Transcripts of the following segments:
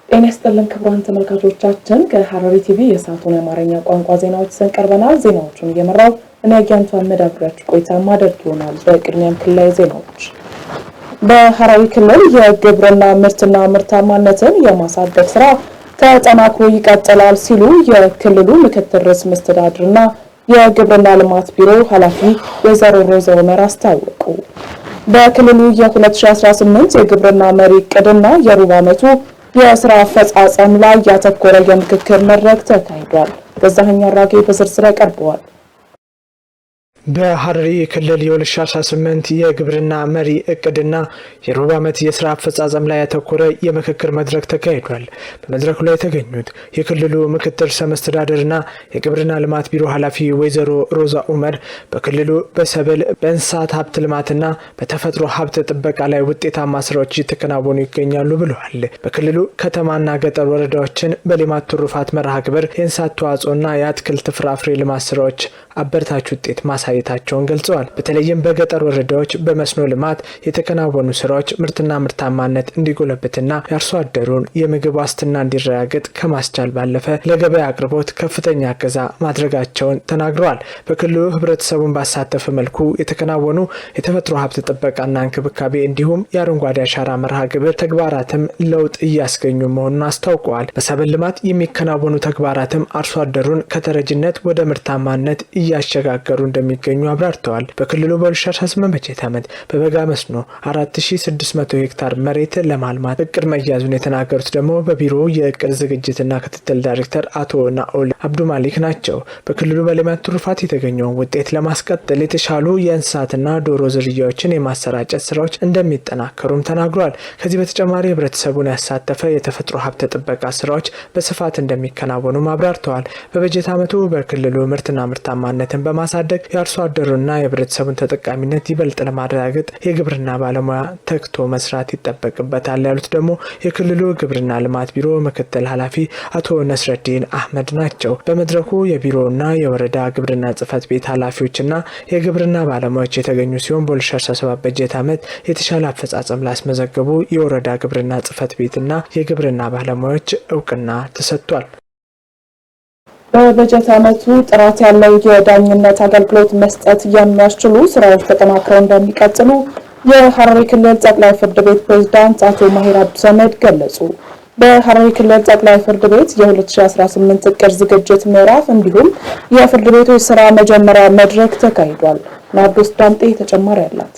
ጤና ይስጥልን ክቡራን ተመልካቾቻችን ከሐረሪ ቲቪ የሰዓቱን የአማርኛ ቋንቋ ዜናዎች ይዘን ቀርበናል። ዜናዎቹን እየመራው እኔ አያንቱ አመዳግራችሁ ቆይታ ማድረግ ይሆናል። በቅድሚያም ክልላዊ ዜናዎች። በሐረሪ ክልል የግብርና ምርትና ምርታማነትን የማሳደግ ስራ ተጠናክሮ ይቀጥላል ሲሉ የክልሉ ምክትል ርዕሰ መስተዳድርና የግብርና ልማት ቢሮ ኃላፊ ወይዘሮ ሮዛ ኡመር አስታወቁ። በክልሉ የ2018 የግብርና መሪ ዕቅድና የሩብ ዓመቱ የስራ አፈጻጸም ላይ ያተኮረ የምክክር መድረክ ተካሂዷል። ገዛኸኝ አራጌ በዝርዝር ያቀርበዋል። በሐረሪ ክልል የ2018 የግብርና መሪ ዕቅድና የሩብ ዓመት የስራ አፈጻጸም ላይ ያተኮረ የምክክር መድረክ ተካሂዷል። በመድረኩ ላይ የተገኙት የክልሉ ምክትል ርዕሰ መስተዳድርና የግብርና ልማት ቢሮ ኃላፊ ወይዘሮ ሮዛ ኡመር በክልሉ በሰብል በእንስሳት ሀብት ልማትና በተፈጥሮ ሀብት ጥበቃ ላይ ውጤታማ ስራዎች እየተከናወኑ ይገኛሉ ብለዋል። በክልሉ ከተማና ገጠር ወረዳዎችን በሌማት ትሩፋት መርሃ ግብር የእንስሳት ተዋጽኦና የአትክልት ፍራፍሬ ልማት ስራዎች አበረታች ውጤት ማሳየታቸውን ገልጸዋል። በተለይም በገጠር ወረዳዎች በመስኖ ልማት የተከናወኑ ስራዎች ምርትና ምርታማነት እንዲጎለብትና የአርሶ አደሩን የምግብ ዋስትና እንዲረጋገጥ ከማስቻል ባለፈ ለገበያ አቅርቦት ከፍተኛ እገዛ ማድረጋቸውን ተናግረዋል። በክልሉ ህብረተሰቡን ባሳተፈ መልኩ የተከናወኑ የተፈጥሮ ሀብት ጥበቃና እንክብካቤ እንዲሁም የአረንጓዴ አሻራ መርሃ ግብር ተግባራትም ለውጥ እያስገኙ መሆኑን አስታውቀዋል። በሰብል ልማት የሚከናወኑ ተግባራትም አርሶ አደሩን ከተረጅነት ወደ ምርታማነት እያሸጋገሩ እንደሚገኙ አብራርተዋል። በክልሉ በ2018 በጀት ዓመት በበጋ መስኖ 4600 ሄክታር መሬት ለማልማት እቅድ መያዙን የተናገሩት ደግሞ በቢሮ የእቅድ ዝግጅትና ክትትል ዳይሬክተር አቶ ናኦል አብዱ ማሊክ ናቸው። በክልሉ በሌማት ትሩፋት የተገኘውን ውጤት ለማስቀጠል የተሻሉ የእንስሳትና ዶሮ ዝርያዎችን የማሰራጨት ስራዎች እንደሚጠናከሩም ተናግረዋል። ከዚህ በተጨማሪ ህብረተሰቡን ያሳተፈ የተፈጥሮ ሀብት ጥበቃ ስራዎች በስፋት እንደሚከናወኑም አብራርተዋል። በበጀት ዓመቱ በክልሉ ምርትና ምርታማነትን በማሳደግ የአርሶ አደሩና የህብረተሰቡን ተጠቃሚነት ይበልጥ ለማረጋገጥ የግብርና ባለሙያ ተግቶ መስራት ይጠበቅበታል ያሉት ደግሞ የክልሉ ግብርና ልማት ቢሮ ምክትል ኃላፊ አቶ ነስረዲን አህመድ ናቸው። በመድረኩ የቢሮና የወረዳ ግብርና ጽህፈት ቤት ኃላፊዎችና የግብርና ባለሙያዎች የተገኙ ሲሆን በ2017 በጀት ዓመት የተሻለ አፈጻጸም ላስመዘገቡ የወረዳ ግብርና ጽህፈት ቤትና የግብርና ባለሙያዎች እውቅና ተሰጥቷል። በበጀት ዓመቱ ጥራት ያለው የዳኝነት አገልግሎት መስጠት የሚያስችሉ ስራዎች ተጠናክረው እንደሚቀጥሉ የሐረሪ ክልል ጠቅላይ ፍርድ ቤት ፕሬዝዳንት አቶ ማሂር አብዱሰመድ ገለጹ። በሐረሪ ክልል ጠቅላይ ፍርድ ቤት የ2018 እቅድ ዝግጅት ምዕራፍ እንዲሁም የፍርድ ቤቶች ስራ መጀመሪያ መድረክ ተካሂዷል። ናርዶስ ዳምጤ ተጨማሪ አላት።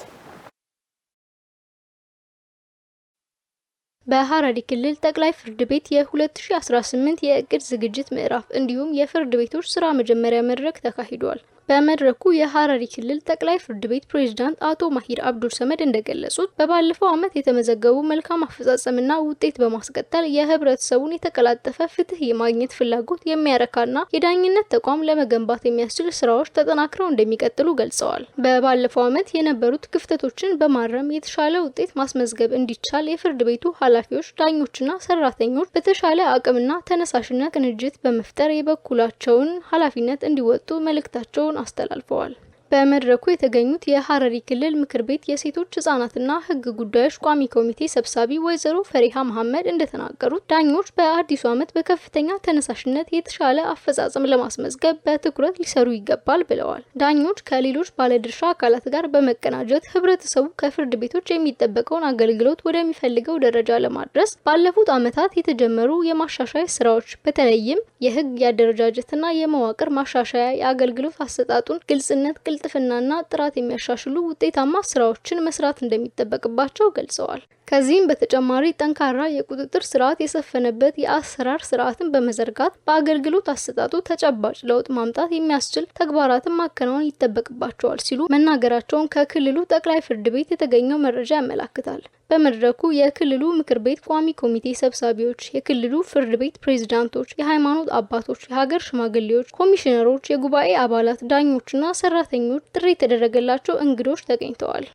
በሐረሪ ክልል ጠቅላይ ፍርድ ቤት የ2018 የእቅድ ዝግጅት ምዕራፍ እንዲሁም የፍርድ ቤቶች ስራ መጀመሪያ መድረክ ተካሂዷል። በመድረኩ የሐረሪ ክልል ጠቅላይ ፍርድ ቤት ፕሬዝዳንት አቶ ማሂር አብዱሰመድ እንደገለጹት በባለፈው ዓመት የተመዘገቡ መልካም አፈጻጸምና ውጤት በማስቀጠል የህብረተሰቡን የተቀላጠፈ ፍትህ የማግኘት ፍላጎት የሚያረካና የዳኝነት ተቋም ለመገንባት የሚያስችል ስራዎች ተጠናክረው እንደሚቀጥሉ ገልጸዋል። በባለፈው ዓመት የነበሩት ክፍተቶችን በማረም የተሻለ ውጤት ማስመዝገብ እንዲቻል የፍርድ ቤቱ ኃላፊዎች፣ ዳኞችና ሰራተኞች በተሻለ አቅምና ተነሳሽነት ቅንጅት በመፍጠር የበኩላቸውን ኃላፊነት እንዲወጡ መልእክታቸውን አስተላልፈዋል። በመድረኩ የተገኙት የሐረሪ ክልል ምክር ቤት የሴቶች ህጻናትና ህግ ጉዳዮች ቋሚ ኮሚቴ ሰብሳቢ ወይዘሮ ፈሪሃ መሐመድ እንደተናገሩት ዳኞች በአዲሱ ዓመት በከፍተኛ ተነሳሽነት የተሻለ አፈጻጸም ለማስመዝገብ በትኩረት ሊሰሩ ይገባል ብለዋል። ዳኞች ከሌሎች ባለድርሻ አካላት ጋር በመቀናጀት ህብረተሰቡ ከፍርድ ቤቶች የሚጠበቀውን አገልግሎት ወደሚፈልገው ደረጃ ለማድረስ ባለፉት ዓመታት የተጀመሩ የማሻሻያ ስራዎች በተለይም የህግ የአደረጃጀትና የመዋቅር ማሻሻያ የአገልግሎት አሰጣጡን ግልጽነት ቅልጥፍናና ጥራት የሚያሻሽሉ ውጤታማ ስራዎችን መስራት እንደሚጠበቅባቸው ገልጸዋል። ከዚህም በተጨማሪ ጠንካራ የቁጥጥር ስርዓት የሰፈነበት የአሰራር ስርዓትን በመዘርጋት በአገልግሎት አሰጣጡ ተጨባጭ ለውጥ ማምጣት የሚያስችል ተግባራትን ማከናወን ይጠበቅባቸዋል ሲሉ መናገራቸውን ከክልሉ ጠቅላይ ፍርድ ቤት የተገኘው መረጃ ያመለክታል። በመድረኩ የክልሉ ምክር ቤት ቋሚ ኮሚቴ ሰብሳቢዎች፣ የክልሉ ፍርድ ቤት ፕሬዝዳንቶች፣ የሃይማኖት አባቶች፣ የሀገር ሽማግሌዎች፣ ኮሚሽነሮች፣ የጉባኤ አባላት፣ ዳኞችና ሰራተኞች፣ ጥሪ የተደረገላቸው እንግዶች ተገኝተዋል።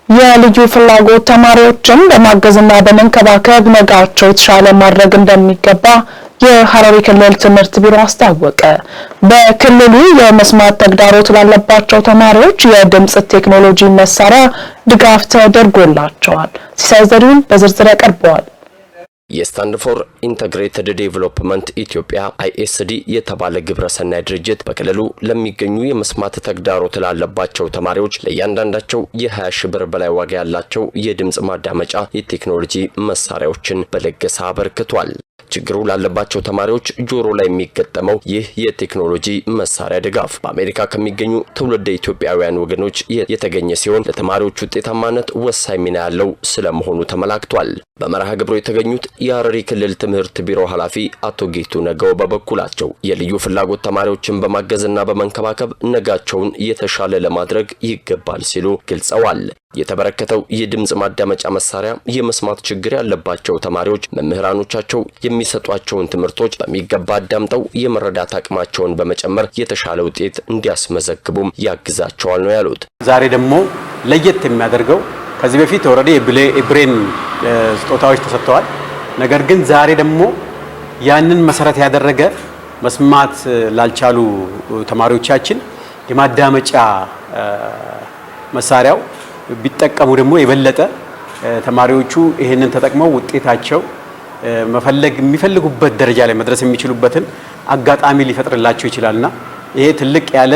የልዩ ፍላጎት ተማሪዎችን በማገዝና በመንከባከብ ነገራቸው የተሻለ ማድረግ እንደሚገባ የሐረሪ ክልል ትምህርት ቢሮ አስታወቀ። በክልሉ የመስማት ተግዳሮት ላለባቸው ተማሪዎች የድምጽ ቴክኖሎጂ መሳሪያ ድጋፍ ተደርጎላቸዋል። ሲሳይ ዘሪሁን በዝርዝር ያቀርበዋል። የስታንድ ፎር ኢንተግሬትድ ዴቨሎፕመንት ኢትዮጵያ ISD የተባለ ግብረሰናይ ድርጅት በክልሉ ለሚገኙ የመስማት ተግዳሮት ላለባቸው ተማሪዎች ለእያንዳንዳቸው የ20 ሺህ ብር በላይ ዋጋ ያላቸው የድምጽ ማዳመጫ የቴክኖሎጂ መሳሪያዎችን በለገሳ አበርክቷል። ችግሩ ላለባቸው ተማሪዎች ጆሮ ላይ የሚገጠመው ይህ የቴክኖሎጂ መሳሪያ ድጋፍ በአሜሪካ ከሚገኙ ትውልደ ኢትዮጵያውያን ወገኖች የተገኘ ሲሆን ለተማሪዎች ውጤታማነት ወሳኝ ሚና ያለው ስለመሆኑ ተመላክቷል። በመርሃ ግብሩ የተገኙት የሐረሪ ክልል ትምህርት ቢሮ ኃላፊ አቶ ጌቱ ነገው በበኩላቸው የልዩ ፍላጎት ተማሪዎችን በማገዝና በመንከባከብ ነጋቸውን የተሻለ ለማድረግ ይገባል ሲሉ ገልጸዋል። የተበረከተው የድምጽ ማዳመጫ መሳሪያ የመስማት ችግር ያለባቸው ተማሪዎች መምህራኖቻቸው የሚሰጧቸውን ትምህርቶች በሚገባ አዳምጠው የመረዳት አቅማቸውን በመጨመር የተሻለ ውጤት እንዲያስመዘግቡም ያግዛቸዋል ነው ያሉት። ዛሬ ደግሞ ለየት የሚያደርገው ከዚህ በፊት ኦሬዲ የብሬን ስጦታዎች ተሰጥተዋል። ነገር ግን ዛሬ ደግሞ ያንን መሰረት ያደረገ መስማት ላልቻሉ ተማሪዎቻችን የማዳመጫ መሳሪያው ቢጠቀሙ ደግሞ የበለጠ ተማሪዎቹ ይሄንን ተጠቅመው ውጤታቸው መፈለግ የሚፈልጉበት ደረጃ ላይ መድረስ የሚችሉበትን አጋጣሚ ሊፈጥርላቸው ይችላልና ይሄ ትልቅ ያለ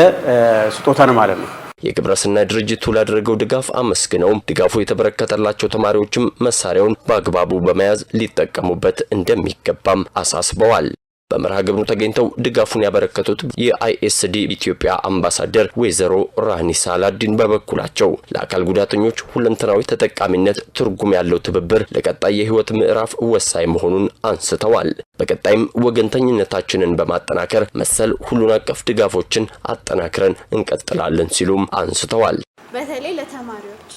ስጦታ ነው ማለት ነው። የግብረሰናይ ድርጅቱ ላደረገው ድጋፍ አመስግነው ድጋፉ የተበረከተላቸው ተማሪዎችም መሳሪያውን በአግባቡ በመያዝ ሊጠቀሙበት እንደሚገባም አሳስበዋል። በመርሃ ግብሩ ተገኝተው ድጋፉን ያበረከቱት የISD ኢትዮጵያ አምባሳደር ወይዘሮ ራህኒ ሳላዲን በበኩላቸው ለአካል ጉዳተኞች ሁለንተናዊ ተጠቃሚነት ትርጉም ያለው ትብብር ለቀጣይ የህይወት ምዕራፍ ወሳኝ መሆኑን አንስተዋል። በቀጣይም ወገንተኝነታችንን በማጠናከር መሰል ሁሉን አቀፍ ድጋፎችን አጠናክረን እንቀጥላለን ሲሉም አንስተዋል። በተለይ ለተማሪዎች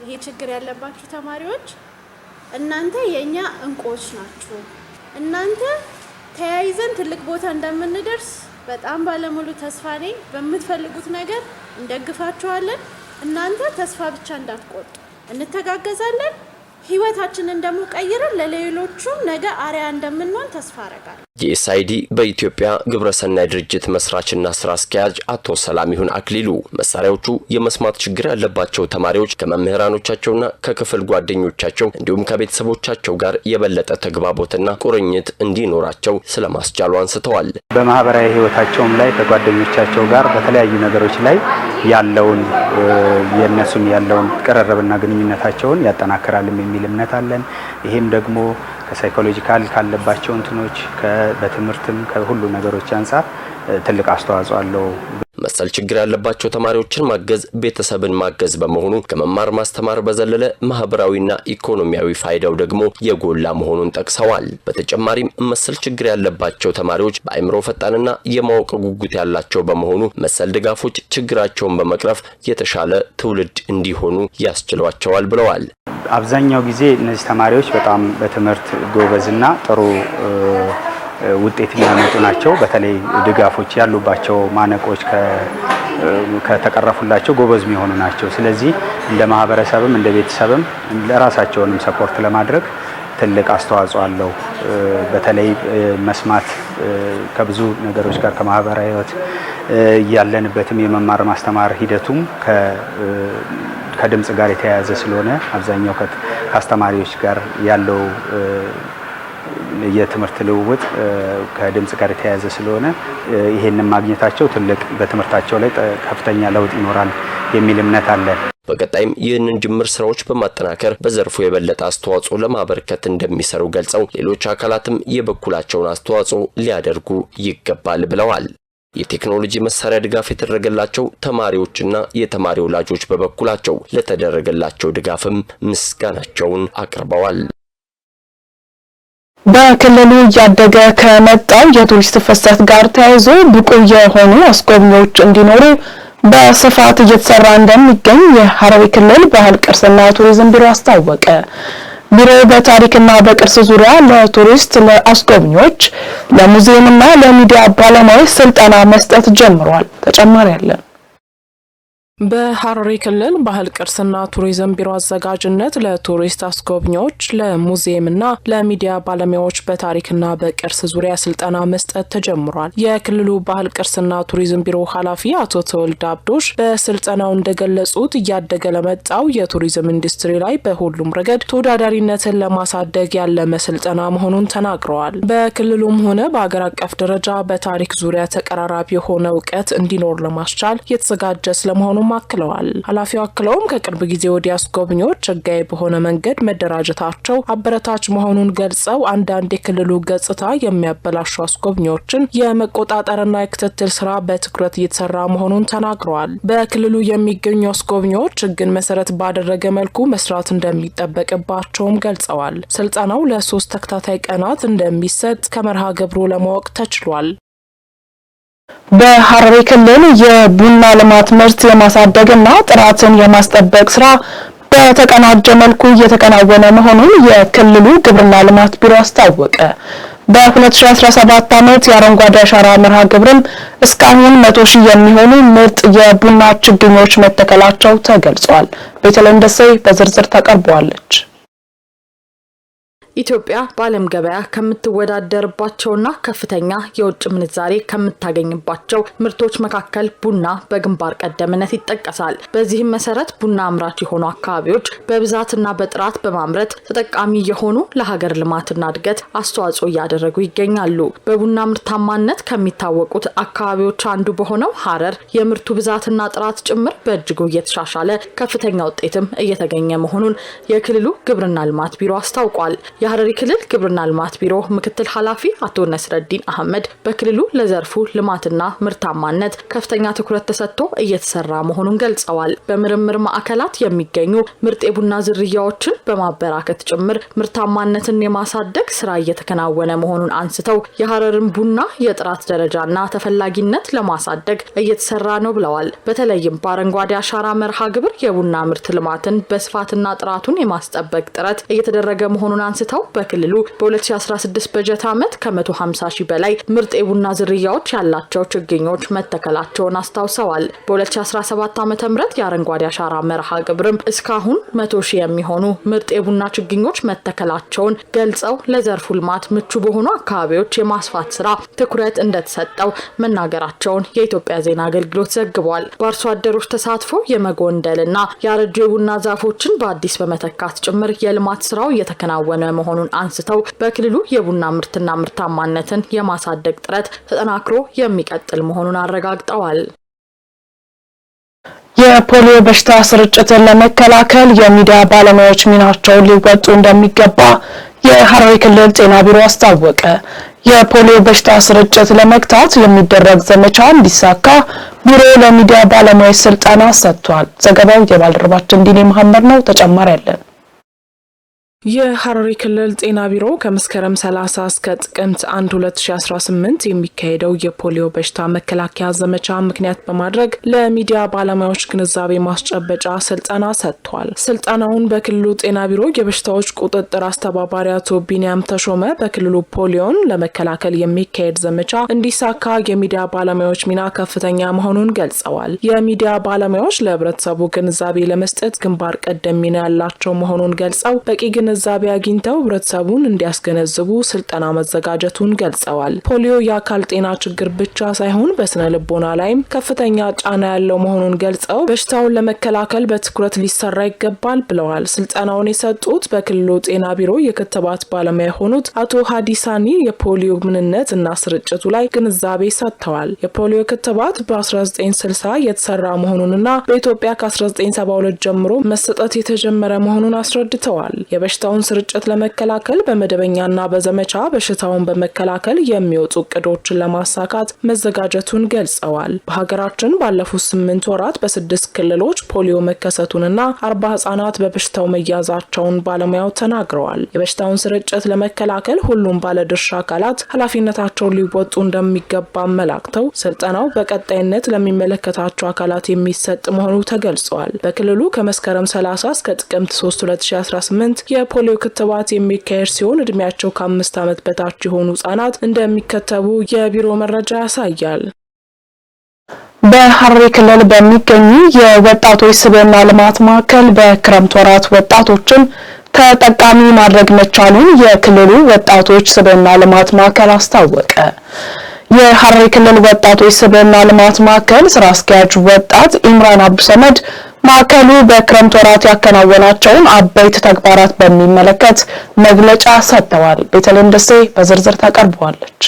ይሄ ችግር ያለባችሁ ተማሪዎች እናንተ የኛ እንቁዎች ናችሁ። እናንተ ተያይዘን ትልቅ ቦታ እንደምንደርስ በጣም ባለሙሉ ተስፋ ነኝ። በምትፈልጉት ነገር እንደግፋችኋለን። እናንተ ተስፋ ብቻ እንዳትቆርጡ፣ እንተጋገዛለን። ህይወታችንን ደግሞ ቀይረን ለሌሎቹም ነገ አሪያ እንደምንሆን ተስፋ አረጋለሁ። የኤስአይዲ በኢትዮጵያ ግብረሰናይ ድርጅት መስራችና ስራ አስኪያጅ አቶ ሰላሚሁን አክሊሉ መሳሪያዎቹ የመስማት ችግር ያለባቸው ተማሪዎች ከመምህራኖቻቸውና ከክፍል ጓደኞቻቸው እንዲሁም ከቤተሰቦቻቸው ጋር የበለጠ ተግባቦትና ቁርኝት እንዲኖራቸው ስለማስቻሉ አንስተዋል። በማህበራዊ ህይወታቸውም ላይ ከጓደኞቻቸው ጋር በተለያዩ ነገሮች ላይ ያለውን የነሱን ያለውን ቅርርብና ግንኙነታቸውን ያጠናክራል የሚል እምነት አለን። ይሄም ደግሞ ከሳይኮሎጂካል ካለባቸው እንትኖች በትምህርትም ከሁሉ ነገሮች አንፃር ትልቅ አስተዋጽኦ አለው። መሰል ችግር ያለባቸው ተማሪዎችን ማገዝ ቤተሰብን ማገዝ በመሆኑ ከመማር ማስተማር በዘለለ ማህበራዊና ኢኮኖሚያዊ ፋይዳው ደግሞ የጎላ መሆኑን ጠቅሰዋል። በተጨማሪም መሰል ችግር ያለባቸው ተማሪዎች በአእምሮ ፈጣንና የማወቅ ጉጉት ያላቸው በመሆኑ መሰል ድጋፎች ችግራቸውን በመቅረፍ የተሻለ ትውልድ እንዲሆኑ ያስችሏቸዋል ብለዋል። አብዛኛው ጊዜ እነዚህ ተማሪዎች በጣም በትምህርት ጎበዝና ጥሩ ውጤት የሚያመጡ ናቸው። በተለይ ድጋፎች ያሉባቸው ማነቆች ከተቀረፉላቸው ጎበዝ የሚሆኑ ናቸው። ስለዚህ እንደ ማህበረሰብም እንደ ቤተሰብም ለራሳቸውንም ሰፖርት ለማድረግ ትልቅ አስተዋጽኦ አለው። በተለይ መስማት ከብዙ ነገሮች ጋር ከማህበራዊ ህይወት ያለንበትም የመማር ማስተማር ሂደቱም ከድምጽ ጋር የተያያዘ ስለሆነ አብዛኛው ከአስተማሪዎች ጋር ያለው የትምህርት ልውውጥ ከድምጽ ጋር የተያያዘ ስለሆነ ይሄንን ማግኘታቸው ትልቅ በትምህርታቸው ላይ ከፍተኛ ለውጥ ይኖራል የሚል እምነት አለ። በቀጣይም ይህንን ጅምር ስራዎች በማጠናከር በዘርፉ የበለጠ አስተዋጽኦ ለማበርከት እንደሚሰሩ ገልጸው ሌሎች አካላትም የበኩላቸውን አስተዋጽኦ ሊያደርጉ ይገባል ብለዋል። የቴክኖሎጂ መሳሪያ ድጋፍ የተደረገላቸው ተማሪዎችና የተማሪ ወላጆች በበኩላቸው ለተደረገላቸው ድጋፍም ምስጋናቸውን አቅርበዋል። በክልሉ እያደገ ከመጣው የቱሪስት ፍሰት ጋር ተያይዞ ብቁ የሆኑ አስጎብኚዎች እንዲኖሩ በስፋት እየተሰራ እንደሚገኝ የሐረሪ ክልል ባህል ቅርስና ቱሪዝም ቢሮ አስታወቀ። ቢሮው በታሪክና በቅርስ ዙሪያ ለቱሪስት፣ ለአስጎብኚዎች፣ ለሙዚየምና ለሚዲያ ባለሙያዎች ስልጠና መስጠት ጀምሯል። ተጨማሪ አለ። በሐረሪ ክልል ባህል ቅርስና ቱሪዝም ቢሮ አዘጋጅነት ለቱሪስት አስጎብኚዎች ለሙዚየምና ለሚዲያ ባለሙያዎች በታሪክና በቅርስ ዙሪያ ስልጠና መስጠት ተጀምሯል። የክልሉ ባህል ቅርስና ቱሪዝም ቢሮ ኃላፊ አቶ ተወልደ አብዶሽ በስልጠናው እንደገለጹት እያደገ ለመጣው የቱሪዝም ኢንዱስትሪ ላይ በሁሉም ረገድ ተወዳዳሪነትን ለማሳደግ ያለመ ስልጠና መሆኑን ተናግረዋል። በክልሉም ሆነ በአገር አቀፍ ደረጃ በታሪክ ዙሪያ ተቀራራቢ የሆነ እውቀት እንዲኖር ለማስቻል የተዘጋጀ ስለመሆኑ አክለዋል። ኃላፊው አክለውም ከቅርብ ጊዜ ወዲህ አስጎብኚዎች ህጋዊ በሆነ መንገድ መደራጀታቸው አበረታች መሆኑን ገልጸው አንዳንድ የክልሉ ገጽታ የሚያበላሹ አስጎብኚዎችን የመቆጣጠርና የክትትል ስራ በትኩረት እየተሰራ መሆኑን ተናግረዋል። በክልሉ የሚገኙ አስጎብኚዎች ህግን መሰረት ባደረገ መልኩ መስራት እንደሚጠበቅባቸውም ገልጸዋል። ስልጠናው ለ3 ተከታታይ ቀናት እንደሚሰጥ ከመርሃ ግብሩ ለማወቅ ተችሏል። በሐረሪ ክልል የቡና ልማት ምርት የማሳደግና ጥራትን የማስጠበቅ ስራ በተቀናጀ መልኩ እየተከናወነ መሆኑን የክልሉ ግብርና ልማት ቢሮ አስታወቀ። በ2017 ዓመት የአረንጓዴ አሻራ መርሃ ግብርም እስካሁን 100,000 የሚሆኑ ምርጥ የቡና ችግኞች መተከላቸው ተገልጿል። ቤተልሔም ደሴ በዝርዝር ታቀርበዋለች። ኢትዮጵያ በዓለም ገበያ ከምትወዳደርባቸውና ከፍተኛ የውጭ ምንዛሬ ከምታገኝባቸው ምርቶች መካከል ቡና በግንባር ቀደምነት ይጠቀሳል። በዚህም መሰረት ቡና አምራች የሆኑ አካባቢዎች በብዛትና በጥራት በማምረት ተጠቃሚ የሆኑ ለሀገር ልማትና እድገት አስተዋጽኦ እያደረጉ ይገኛሉ። በቡና ምርታማነት ከሚታወቁት አካባቢዎች አንዱ በሆነው ሐረር የምርቱ ብዛትና ጥራት ጭምር በእጅጉ እየተሻሻለ ከፍተኛ ውጤትም እየተገኘ መሆኑን የክልሉ ግብርና ልማት ቢሮ አስታውቋል። የሐረሪ ክልል ግብርና ልማት ቢሮ ምክትል ኃላፊ አቶ ነስረዲን አህመድ በክልሉ ለዘርፉ ልማትና ምርታማነት ከፍተኛ ትኩረት ተሰጥቶ እየተሰራ መሆኑን ገልጸዋል። በምርምር ማዕከላት የሚገኙ ምርጥ የቡና ዝርያዎችን በማበራከት ጭምር ምርታማነትን የማሳደግ ስራ እየተከናወነ መሆኑን አንስተው የሐረርን ቡና የጥራት ደረጃና ተፈላጊነት ለማሳደግ እየተሰራ ነው ብለዋል። በተለይም በአረንጓዴ አሻራ መርሃ ግብር የቡና ምርት ልማትን በስፋትና ጥራቱን የማስጠበቅ ጥረት እየተደረገ መሆኑን አንስተው በክልሉ በ2016 በጀት ዓመት ከ150,000 በላይ ምርጥ የቡና ዝርያዎች ያላቸው ችግኞች መተከላቸውን አስታውሰዋል። በ2017 ዓ.ም የአረንጓዴ አሻራ መርሃ ግብርም እስካሁን 100,000 የሚሆኑ ምርጥ የቡና ችግኞች መተከላቸውን ገልጸው ለዘርፉ ልማት ምቹ በሆኑ አካባቢዎች የማስፋት ስራ ትኩረት እንደተሰጠው መናገራቸውን የኢትዮጵያ ዜና አገልግሎት ዘግቧል። በአርሶ አደሮች ተሳትፎ የመጎንደልና ያረጁ የቡና ዛፎችን በአዲስ በመተካት ጭምር የልማት ስራው እየተከናወነ መሆኑን አንስተው በክልሉ የቡና ምርትና ምርታማነትን የማሳደግ ጥረት ተጠናክሮ የሚቀጥል መሆኑን አረጋግጠዋል። የፖሊዮ በሽታ ስርጭትን ለመከላከል የሚዲያ ባለሙያዎች ሚናቸውን ሊወጡ እንደሚገባ የሐረሪ ክልል ጤና ቢሮ አስታወቀ። የፖሊዮ በሽታ ስርጭት ለመግታት የሚደረግ ዘመቻ እንዲሳካ ቢሮ ለሚዲያ ባለሙያዎች ስልጠና ሰጥቷል። ዘገባው የባልደረባችን ዲኔ መሐመድ ነው። ተጨማሪ ያለን የሐረሪ ክልል ጤና ቢሮ ከመስከረም 30 እስከ ጥቅምት 1 2018 የሚካሄደው የፖሊዮ በሽታ መከላከያ ዘመቻ ምክንያት በማድረግ ለሚዲያ ባለሙያዎች ግንዛቤ ማስጨበጫ ስልጠና ሰጥቷል። ስልጠናውን በክልሉ ጤና ቢሮ የበሽታዎች ቁጥጥር አስተባባሪ አቶ ቢኒያም ተሾመ በክልሉ ፖሊዮን ለመከላከል የሚካሄድ ዘመቻ እንዲሳካ የሚዲያ ባለሙያዎች ሚና ከፍተኛ መሆኑን ገልጸዋል። የሚዲያ ባለሙያዎች ለህብረተሰቡ ግንዛቤ ለመስጠት ግንባር ቀደም ሚና ያላቸው መሆኑን ገልጸው በቂ ግንዛቤ አግኝተው ህብረተሰቡን እንዲያስገነዝቡ ስልጠና መዘጋጀቱን ገልጸዋል። ፖሊዮ የአካል ጤና ችግር ብቻ ሳይሆን በስነ ልቦና ላይም ከፍተኛ ጫና ያለው መሆኑን ገልጸው በሽታውን ለመከላከል በትኩረት ሊሰራ ይገባል ብለዋል። ስልጠናውን የሰጡት በክልሉ ጤና ቢሮ የክትባት ባለሙያ የሆኑት አቶ ሀዲሳኒ የፖሊዮ ምንነት እና ስርጭቱ ላይ ግንዛቤ ሰጥተዋል። የፖሊዮ ክትባት በ1960 የተሰራ መሆኑንና በኢትዮጵያ ከ1972 ጀምሮ መሰጠት የተጀመረ መሆኑን አስረድተዋል። የበሽታውን ስርጭት ለመከላከል በመደበኛና በዘመቻ በሽታውን በመከላከል የሚወጡ እቅዶችን ለማሳካት መዘጋጀቱን ገልጸዋል። በሀገራችን ባለፉት 8 ወራት በ6 ክልሎች ፖሊዮ መከሰቱንና 40 ህጻናት በበሽታው መያዛቸውን ባለሙያው ተናግረዋል። የበሽታውን ስርጭት ለመከላከል ሁሉም ባለድርሻ አካላት ኃላፊነታቸውን ሊወጡ እንደሚገባ አመላክተው ስልጠናው በቀጣይነት ለሚመለከታቸው አካላት የሚሰጥ መሆኑ ተገልጿል። በክልሉ ከመስከረም 30 እስከ ጥቅምት 3 2018 የፖሊዮ ክትባት የሚካሄድ ሲሆን እድሜያቸው ከ5 ዓመት በታች የሆኑ ህጻናት እንደሚከተቡ የቢሮ መረጃ ያሳያል። በሐረሪ ክልል በሚገኙ የወጣቶች ስብዕና ልማት ማዕከል በክረምት ወራት ወጣቶችን ተጠቃሚ ማድረግ መቻሉን የክልሉ ወጣቶች ስብዕና ልማት ማዕከል አስታወቀ። የሐረሪ ክልል ወጣቶች ስብዕና ልማት ማዕከል ስራ አስኪያጅ ወጣት ኢምራን አብዱሰመድ ማዕከሉ በክረምት ወራት ያከናወናቸውን አበይት ተግባራት በሚመለከት መግለጫ ሰጥተዋል። ቤተልሔም ደሴ በዝርዝር ታቀርበዋለች።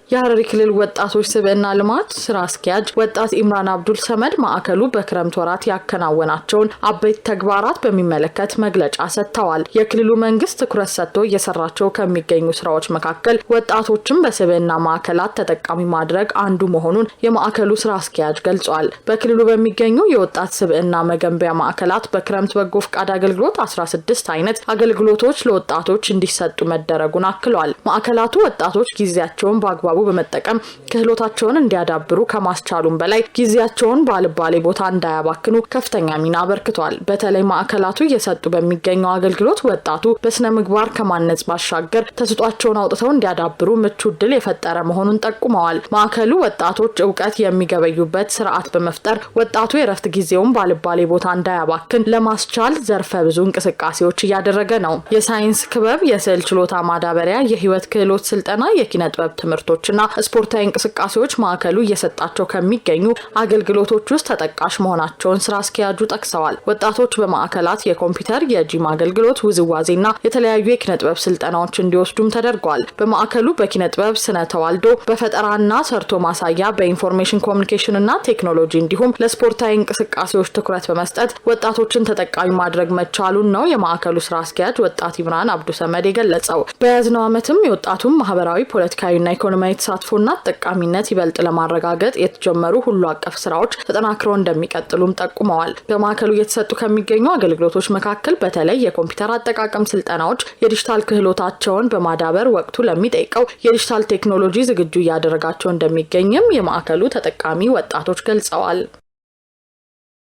የሐረሪ ክልል ወጣቶች ስብዕና ልማት ስራ አስኪያጅ ወጣት ኢምራን አብዱል ሰመድ ማዕከሉ በክረምት ወራት ያከናወናቸውን አበይት ተግባራት በሚመለከት መግለጫ ሰጥተዋል። የክልሉ መንግስት ትኩረት ሰጥቶ እየሰራቸው ከሚገኙ ስራዎች መካከል ወጣቶችን በስብዕና ማዕከላት ተጠቃሚ ማድረግ አንዱ መሆኑን የማዕከሉ ስራ አስኪያጅ ገልጿል። በክልሉ በሚገኙ የወጣት ስብዕና መገንቢያ ማዕከላት በክረምት በጎ ፍቃድ አገልግሎት 16 አይነት አገልግሎቶች ለወጣቶች እንዲሰጡ መደረጉን አክሏል። ማዕከላቱ ወጣቶች ጊዜያቸውን በአግባቡ በመጠቀም ክህሎታቸውን እንዲያዳብሩ ከማስቻሉም በላይ ጊዜያቸውን ባልባሌ ቦታ እንዳያባክኑ ከፍተኛ ሚና አበርክቷል። በተለይ ማዕከላቱ እየሰጡ በሚገኘው አገልግሎት ወጣቱ በስነ ምግባር ከማነጽ ባሻገር ተሰጧቸውን አውጥተው እንዲያዳብሩ ምቹ ዕድል የፈጠረ መሆኑን ጠቁመዋል። ማዕከሉ ወጣቶች እውቀት የሚገበዩበት ስርዓት በመፍጠር ወጣቱ የረፍት ጊዜውን ባልባሌ ቦታ እንዳያባክን ለማስቻል ዘርፈ ብዙ እንቅስቃሴዎች እያደረገ ነው። የሳይንስ ክበብ፣ የስዕል ችሎታ ማዳበሪያ፣ የህይወት ክህሎት ስልጠና፣ የኪነ ጥበብ ትምህርቶችና ስፖርታዊ እንቅስቃሴዎች ማዕከሉ እየሰጣቸው ከሚገኙ አገልግሎቶች ውስጥ ተጠቃሽ መሆናቸውን ስራ አስኪያጁ ጠቅሰዋል። ወጣቶች በማዕከላት የኮምፒውተር፣ የጂም አገልግሎት፣ ውዝዋዜና የተለያዩ የኪነ ጥበብ ስልጠናዎች እንዲወስዱም ተደርጓል። በማዕከሉ በኪነ ጥበብ፣ ስነ ተዋልዶ፣ በፈጠራና ሰርቶ ማሳያ፣ በኢንፎርሜሽን ኮሚኒኬሽንና ቴክኖሎጂ እንዲሁም ለስፖርታዊ እንቅስቃሴዎች ትኩረት በመስጠት ወጣቶችን ተጠቃሚ ማድረግ መቻሉን ነው የማዕከሉ ስራ አስኪያጅ ወጣት ኢምራን አብዱሰመድ የገለጸው። በያዝነው ዓመትም የወጣቱን ማህበራዊ፣ ፖለቲካዊና ኢኮኖሚያዊ ተሳትፎና ተጠቃሚነት ይበልጥ ለማረጋገጥ የተጀመሩ ሁሉ አቀፍ ስራዎች ተጠናክረው እንደሚቀጥሉም ጠቁመዋል። በማዕከሉ እየተሰጡ ከሚገኙ አገልግሎቶች መካከል በተለይ የኮምፒውተር አጠቃቀም ስልጠናዎች የዲጂታል ክህሎታቸውን በማዳበር ወቅቱ ለሚጠይቀው የዲጂታል ቴክኖሎጂ ዝግጁ እያደረጋቸው እንደሚገኝም የማዕከሉ ተጠቃሚ ወጣቶች ገልጸዋል።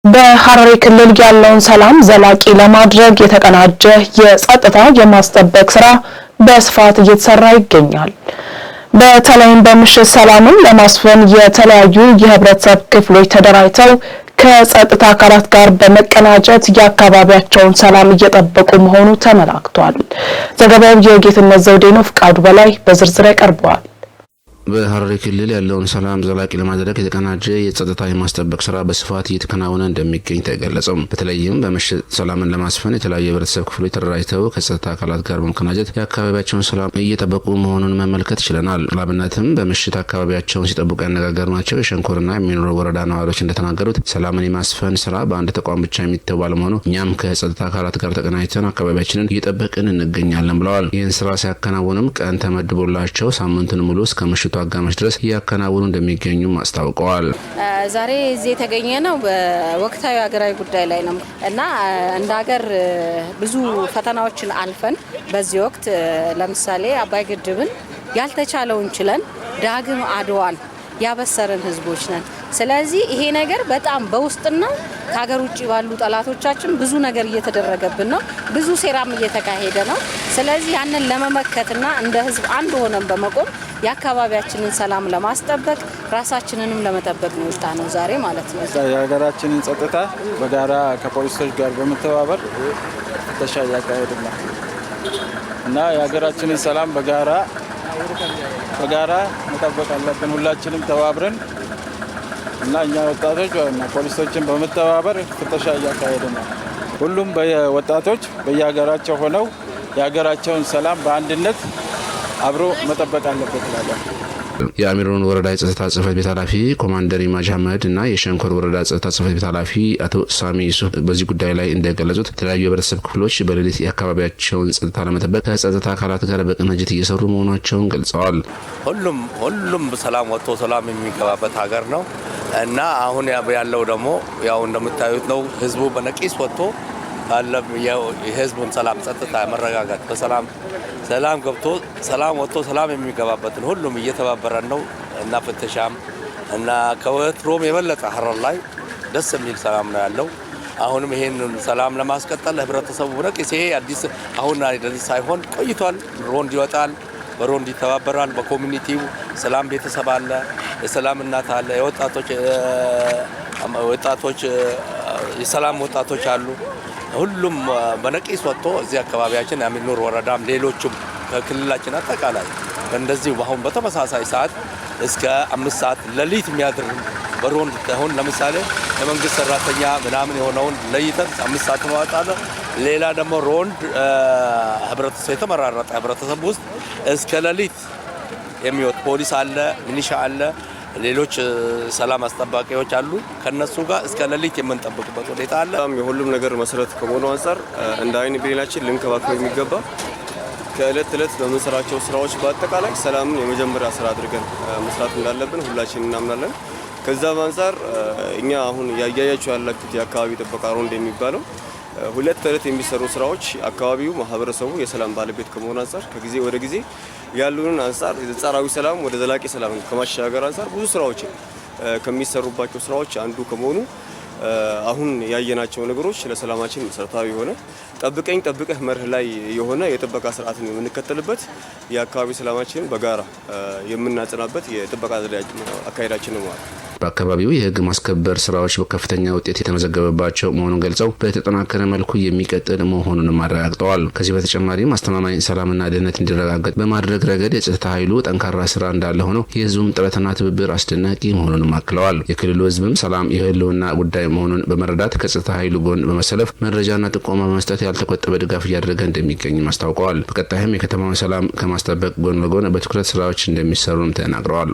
በሐረሪ ክልል ያለውን ሰላም ዘላቂ ለማድረግ የተቀናጀ የጸጥታ የማስጠበቅ ስራ በስፋት እየተሰራ ይገኛል። በተለይም በምሽት ሰላምን ለማስፈን የተለያዩ የህብረተሰብ ክፍሎች ተደራጅተው ከጸጥታ አካላት ጋር በመቀናጀት የአካባቢያቸውን ሰላም እየጠበቁ መሆኑ ተመላክቷል። ዘገባው የጌትነት ዘውዴ ነው። ፍቃዱ በላይ በዝርዝር ያቀርበዋል። በሐረሪ ክልል ያለውን ሰላም ዘላቂ ለማድረግ የተቀናጀ የጸጥታ የማስጠበቅ ስራ በስፋት እየተከናወነ እንደሚገኝ ተገለጸ። በተለይም በምሽት ሰላምን ለማስፈን የተለያዩ የህብረተሰብ ክፍሎች ተደራጅተው ከጸጥታ አካላት ጋር በመቀናጀት የአካባቢያቸውን ሰላም እየጠበቁ መሆኑን መመልከት ችለናል። ላብነትም በምሽት አካባቢያቸውን ሲጠብቁ ያነጋገርናቸው የሸንኮርና የሚኖሩ ወረዳ ነዋሪዎች እንደተናገሩት ሰላምን የማስፈን ስራ በአንድ ተቋም ብቻ የሚተው ባለመሆኑ እኛም ከጸጥታ አካላት ጋር ተቀናጅተን አካባቢያችንን እየጠበቅን እንገኛለን ብለዋል። ይህን ስራ ሲያከናውንም ቀን ተመድቦላቸው ሳምንቱን ሙሉ እስከ ምሽቱ አጋማሽ ድረስ እያከናወኑ እንደሚገኙ አስታውቀዋል። ዛሬ እዚህ የተገኘ ነው በወቅታዊ ሀገራዊ ጉዳይ ላይ ነው እና እንደ ሀገር ብዙ ፈተናዎችን አልፈን በዚህ ወቅት ለምሳሌ አባይ ግድብን ያልተቻለውን ችለን ዳግም አድዋን ያበሰረን ህዝቦች ነን። ስለዚህ ይሄ ነገር በጣም በውስጥና ከሀገር ውጭ ባሉ ጠላቶቻችን ብዙ ነገር እየተደረገብን ነው። ብዙ ሴራም እየተካሄደ ነው። ስለዚህ ያንን ለመመከትና እንደ ህዝብ አንድ ሆነን በመቆም የአካባቢያችንን ሰላም ለማስጠበቅ ራሳችንንም ለመጠበቅ ነው የወጣ ነው ዛሬ ማለት ነው። የሀገራችንን ጸጥታ በጋራ ከፖሊሶች ጋር በመተባበር ፍተሻ እያካሄድን ነው እና የሀገራችንን ሰላም በጋራ መጠበቅ አለብን። ሁላችንም ተባብረን እና እኛ ወጣቶች እና ፖሊሶችን በመተባበር ፍተሻ እያካሄድን ነው። ሁሉም ወጣቶች በየሀገራቸው ሆነው የሀገራቸውን ሰላም በአንድነት አብሮ መጠበቅ አለበት ይላል። የአሚሮን ወረዳ የጸጥታ ጽህፈት ቤት ኃላፊ ኮማንደር ኢማጅ አህመድ እና የሸንኮር ወረዳ ጸጥታ ጽህፈት ቤት ኃላፊ አቶ ሳሚ ዩሱፍ በዚህ ጉዳይ ላይ እንደገለጹት የተለያዩ የህብረተሰብ ክፍሎች በሌሊት የአካባቢያቸውን ጸጥታ ለመጠበቅ ከጸጥታ አካላት ጋር በቅንጅት እየሰሩ መሆናቸውን ገልጸዋል። ሁሉም ሰላም ወጥቶ ሰላም የሚገባበት ሀገር ነው እና አሁን ያለው ደግሞ ያው እንደምታዩት ነው። ህዝቡ በነቂስ ወጥቶ የህዝቡን ሰላም ጸጥታ መረጋጋት ሰላም ገብቶ ሰላም ወጥቶ ሰላም የሚገባበትን ሁሉም እየተባበረን ነው እና ፍተሻም እና ከወትሮም የበለጠ ሐረር ላይ ደስ የሚል ሰላም ነው ያለው። አሁንም ይሄንን ሰላም ለማስቀጠል ህብረተሰቡ ነቂስ ይሄ አዲስ አሁን አይደል ሳይሆን ቆይቷል። ሮንድ ይወጣል፣ በሮንድ ይተባበራል። በኮሚኒቲው ሰላም ቤተሰብ አለ፣ የሰላም እናት አለ፣ ወጣቶች የሰላም ወጣቶች አሉ። ሁሉም በነቂስ ወጥቶ እዚህ አካባቢያችን አሚኑር ወረዳም ሌሎችም ከክልላችን አጠቃላይ እንደዚህ አሁን በተመሳሳይ ሰዓት እስከ 5 ሰዓት ሌሊት የሚያድር በሮንድ አሁን ለምሳሌ የመንግስት ሰራተኛ ምናምን የሆነውን ለይተን 5 ሰዓት እንወጣለን። ሌላ ደግሞ ሮንድ ህብረተሰብ የተመራረጠ ህብረተሰብ ውስጥ እስከ ሌሊት የሚወጥ ፖሊስ አለ፣ ሚሊሻ አለ፣ ሌሎች ሰላም አስጠባቂዎች አሉ። ከነሱ ጋር እስከ ሌሊት የምንጠብቅበት ሁኔታ አለ። የሁሉም ነገር መሰረት ከሆነ አንፃር እንደ አይን ብሌናችን ልንከባከብ የሚገባ ከእለት እለት በምንሰራቸው ስራዎች በአጠቃላይ ሰላምን የመጀመሪያ ስራ አድርገን መስራት እንዳለብን ሁላችን እናምናለን። ከዛ አንፃር እኛ አሁን ያያያችሁ ያላችሁት የአካባቢ ጥበቃ ሮንድ የሚባለው ሁለት ተረት የሚሰሩ ስራዎች አካባቢው ማህበረሰቡ የሰላም ባለቤት ከመሆን አንፃር ከጊዜ ወደ ጊዜ ያሉንን አንፃር የጸራዊ ሰላም ወደ ዘላቂ ሰላም ከማሻገር አንፃር ብዙ ስራዎች ከሚሰሩባቸው ስራዎች አንዱ ከመሆኑ አሁን ያየናቸው ነገሮች ለሰላማችን መሰረታዊ የሆነ ጠብቀኝ ጠብቀህ መርህ ላይ የሆነ የጥበቃ ስርዓትን የምንከተልበት የአካባቢ ሰላማችንን በጋራ የምናጸናበት የጥበቃ አካሄዳችን ነው ማለት ነው። በአካባቢው የህግ ማስከበር ስራዎች በከፍተኛ ውጤት የተመዘገበባቸው መሆኑን ገልጸው በተጠናከረ መልኩ የሚቀጥል መሆኑንም አረጋግጠዋል። ከዚህ በተጨማሪም አስተማማኝ ሰላምና ደህንነት እንዲረጋገጥ በማድረግ ረገድ የጸጥታ ኃይሉ ጠንካራ ስራ እንዳለ ሆነው የህዝቡም ጥረትና ትብብር አስደናቂ መሆኑንም አክለዋል። የክልሉ ህዝብም ሰላም የህልውና ጉዳይ መሆኑን በመረዳት ከጸጥታ ኃይሉ ጎን በመሰለፍ መረጃና ጥቆማ በመስጠት ያልተቆጠበ ድጋፍ እያደረገ እንደሚገኝም አስታውቀዋል። በቀጣይም የከተማውን ሰላም ከማስጠበቅ ጎን ለጎን በትኩረት ስራዎች እንደሚሰሩም ተናግረዋል።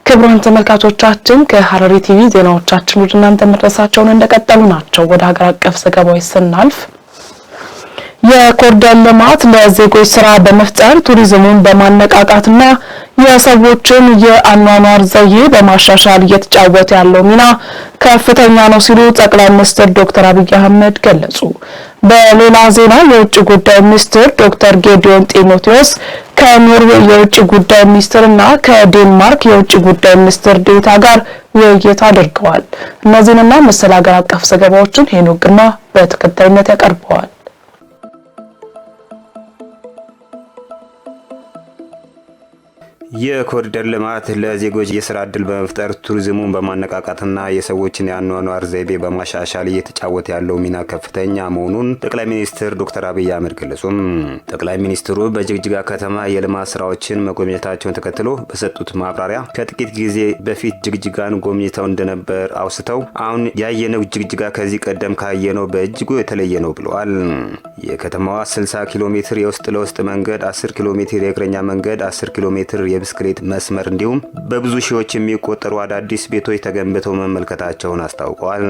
ክቡራን ተመልካቾቻችን ከሐረሪ ቲቪ ዜናዎቻችን ወደ እናንተ መድረሳቸውን እንደቀጠሉ ናቸው። ወደ ሀገር አቀፍ ዘገባዎች ስናልፍ የኮሪደር ልማት ለዜጎች ስራ በመፍጠር ቱሪዝሙን በማነቃቃትና የሰዎችን የአኗኗር ዘይቤ በማሻሻል እየተጫወተ ያለው ሚና ከፍተኛ ነው ሲሉ ጠቅላይ ሚኒስትር ዶክተር አብይ አህመድ ገለጹ። በሌላ ዜና የውጭ ጉዳይ ሚኒስትር ዶክተር ጌዲዮን ጢሞቴዎስ ከኖርዌይ የውጭ ጉዳይ ሚኒስትርና ከዴንማርክ የውጭ ጉዳይ ሚኒስትር ዴታ ጋር ውይይት አድርገዋል። እነዚህንና መሰል ሀገር አቀፍ ዘገባዎችን ሄኖክ ግርማ በተከታይነት ያቀርበዋል። የኮሪደር ልማት ለዜጎች የስራ ዕድል በመፍጠር ቱሪዝሙን በማነቃቃትና የሰዎችን የአኗኗር ዘይቤ በማሻሻል እየተጫወተ ያለው ሚና ከፍተኛ መሆኑን ጠቅላይ ሚኒስትር ዶክተር አብይ አህመድ ገለጹ። ጠቅላይ ሚኒስትሩ በጅግጅጋ ከተማ የልማት ስራዎችን መጎብኘታቸውን ተከትሎ በሰጡት ማብራሪያ ከጥቂት ጊዜ በፊት ጅግጅጋን ጎብኝተው እንደነበር አውስተው አሁን ያየነው ጅግጅጋ ከዚህ ቀደም ካየነው በእጅጉ የተለየ ነው ብለዋል። የከተማዋ 60 ኪሎ ሜትር የውስጥ ለውስጥ መንገድ፣ 10 ኪሎ ሜትር የእግረኛ መንገድ፣ 10 ኪሎ ሜትር የብስክሌት መስመር እንዲሁም በብዙ ሺዎች የሚቆጠሩ አዳዲስ ቤቶች ተገንብተው መመልከታቸውን አስታውቀዋል።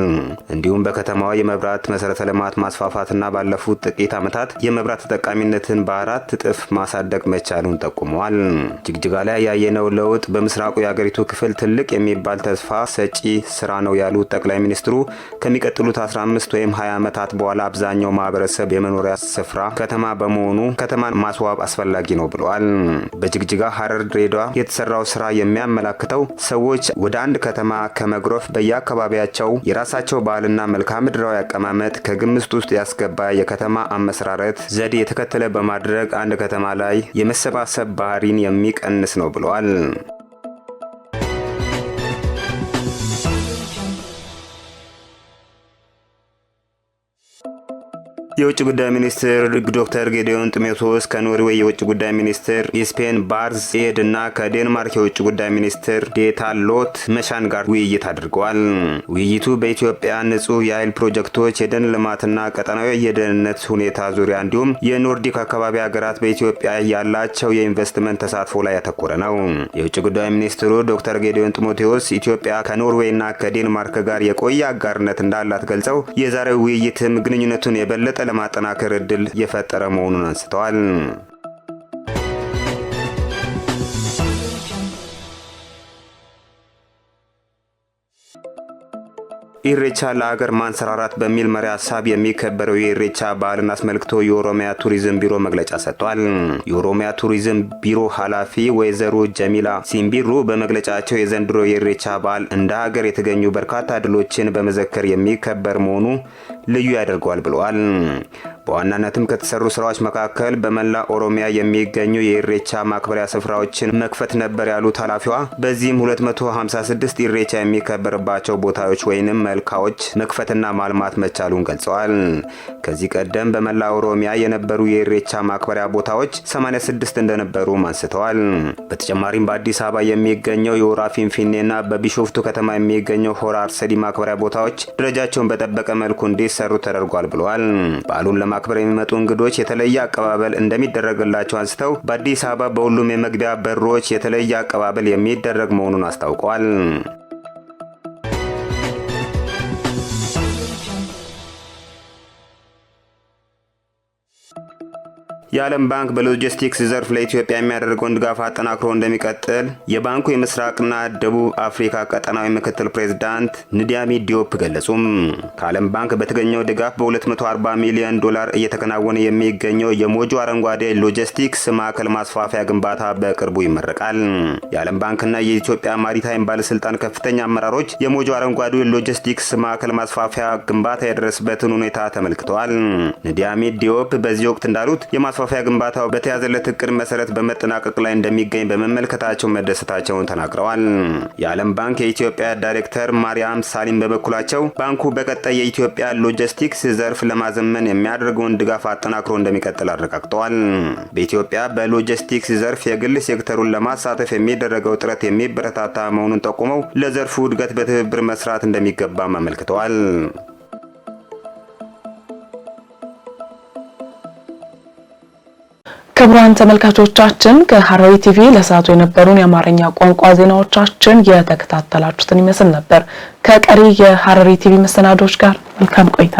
እንዲሁም በከተማዋ የመብራት መሰረተ ልማት ማስፋፋትና ባለፉት ጥቂት ዓመታት የመብራት ተጠቃሚነትን በ4 እጥፍ ማሳደግ መቻሉን ጠቁመዋል። ጅግጅጋ ላይ ያየነው ለውጥ በምስራቁ የአገሪቱ ክፍል ትልቅ የሚባል ተስፋ ሰጪ ስራ ነው ያሉት ጠቅላይ ሚኒስትሩ ከሚቀጥሉት 15 ወይም 20 ዓመታት በኋላ አብዛኛው ማህበረሰብ የመኖሪያ ስፍራ ከተማ በመሆኑ ከተማን ማስዋብ አስፈላጊ ነው ብለዋል። በጅግጅጋ ሐረር ድሬዳዋ የተሰራው ስራ የሚያመላክተው ሰዎች ወደ አንድ ከተማ ከመግሮፍ በየአካባቢያቸው የራሳቸው ባህልና መልክዓ ምድራዊ አቀማመጥ ከግምት ውስጥ ያስገባ የከተማ አመሰራረት ዘዴ የተከተለ በማድረግ አንድ ከተማ ላይ የመሰባሰብ ባህሪን የሚቀንስ ነው ብለዋል። የውጭ ጉዳይ ሚኒስትር ዶክተር ጌዲዮን ጢሞቴዎስ ከኖርዌይ የውጭ ጉዳይ ሚኒስትር ኢስፔን ባርዝ ኤድ እና ከዴንማርክ የውጭ ጉዳይ ሚኒስትር ዴታ ሎት መሻን ጋር ውይይት አድርገዋል። ውይይቱ በኢትዮጵያ ንጹህ የኃይል ፕሮጀክቶች፣ የደን ልማትና ቀጠናዊ የደህንነት ሁኔታ ዙሪያ እንዲሁም የኖርዲክ አካባቢ ሀገራት በኢትዮጵያ ያላቸው የኢንቨስትመንት ተሳትፎ ላይ ያተኮረ ነው። የውጭ ጉዳይ ሚኒስትሩ ዶክተር ጌዲዮን ጢሞቴዎስ ኢትዮጵያ ከኖርዌይና ከዴንማርክ ጋር የቆየ አጋርነት እንዳላት ገልጸው የዛሬው ውይይትም ግንኙነቱን የበለጠ ለማጠናከር እድል የፈጠረ መሆኑን አንስተዋል። ኢሬቻ ለሀገር ማንሰራራት በሚል መሪ ሀሳብ የሚከበረው የኢሬቻ በዓልን አስመልክቶ የኦሮሚያ ቱሪዝም ቢሮ መግለጫ ሰጥቷል። የኦሮሚያ ቱሪዝም ቢሮ ኃላፊ ወይዘሮ ጀሚላ ሲምቢሩ በመግለጫቸው የዘንድሮ የኢሬቻ በዓል እንደ ሀገር የተገኙ በርካታ ድሎችን በመዘከር የሚከበር መሆኑ ልዩ ያደርገዋል ብለዋል። በዋናነትም ከተሰሩ ስራዎች መካከል በመላ ኦሮሚያ የሚገኙ የኢሬቻ ማክበሪያ ስፍራዎችን መክፈት ነበር ያሉት ኃላፊዋ በዚህም 256 ኢሬቻ የሚከበርባቸው ቦታዎች ወይንም መልካዎች መክፈትና ማልማት መቻሉን ገልጸዋል። ከዚህ ቀደም በመላ ኦሮሚያ የነበሩ የኢሬቻ ማክበሪያ ቦታዎች 86 እንደነበሩ አንስተዋል። በተጨማሪም በአዲስ አበባ የሚገኘው የሆራ ፊንፊኔና በቢሾፍቱ ከተማ የሚገኘው ሆራ አርሰዲ ማክበሪያ ቦታዎች ደረጃቸውን በጠበቀ መልኩ እንዲሰሩ ተደርጓል ብለዋል። በዓሉን ለማክበር የሚመጡ እንግዶች የተለየ አቀባበል እንደሚደረግላቸው አንስተው በአዲስ አበባ በሁሉም የመግቢያ በሮች የተለየ አቀባበል የሚደረግ መሆኑን አስታውቀዋል። የዓለም ባንክ በሎጂስቲክስ ዘርፍ ለኢትዮጵያ የሚያደርገውን ድጋፍ አጠናክሮ እንደሚቀጥል የባንኩ የምስራቅና ደቡብ አፍሪካ ቀጠናዊ ምክትል ፕሬዝዳንት ንዲያሚ ዲዮፕ ገለጹም። ከዓለም ባንክ በተገኘው ድጋፍ በ240 ሚሊዮን ዶላር እየተከናወነ የሚገኘው የሞጆ አረንጓዴ ሎጂስቲክስ ማዕከል ማስፋፊያ ግንባታ በቅርቡ ይመረቃል። የዓለም ባንክና የኢትዮጵያ ማሪታይም ባለስልጣን ከፍተኛ አመራሮች የሞጆ አረንጓዴ ሎጂስቲክስ ማዕከል ማስፋፊያ ግንባታ የደረሰበትን ሁኔታ ተመልክተዋል። ንዲያሚ ዲዮፕ በዚህ ወቅት እንዳሉት የማስፋፊያ ግንባታው በተያዘለት እቅድ መሰረት በመጠናቀቅ ላይ እንደሚገኝ በመመልከታቸው መደሰታቸውን ተናግረዋል። የዓለም ባንክ የኢትዮጵያ ዳይሬክተር ማርያም ሳሊም በበኩላቸው ባንኩ በቀጣይ የኢትዮጵያ ሎጂስቲክስ ዘርፍ ለማዘመን የሚያደርገውን ድጋፍ አጠናክሮ እንደሚቀጥል አረጋግጠዋል። በኢትዮጵያ በሎጂስቲክስ ዘርፍ የግል ሴክተሩን ለማሳተፍ የሚደረገው ጥረት የሚበረታታ መሆኑን ጠቁመው ለዘርፉ እድገት በትብብር መስራት እንደሚገባም አመልክተዋል። ክቡራን ተመልካቾቻችን ከሐረሪ ቲቪ ለሰዓቱ የነበሩን የአማርኛ ቋንቋ ዜናዎቻችን የተከታተላችሁትን ይመስል ነበር። ከቀሪ የሐረሪ ቲቪ መሰናዶች ጋር መልካም ቆይታ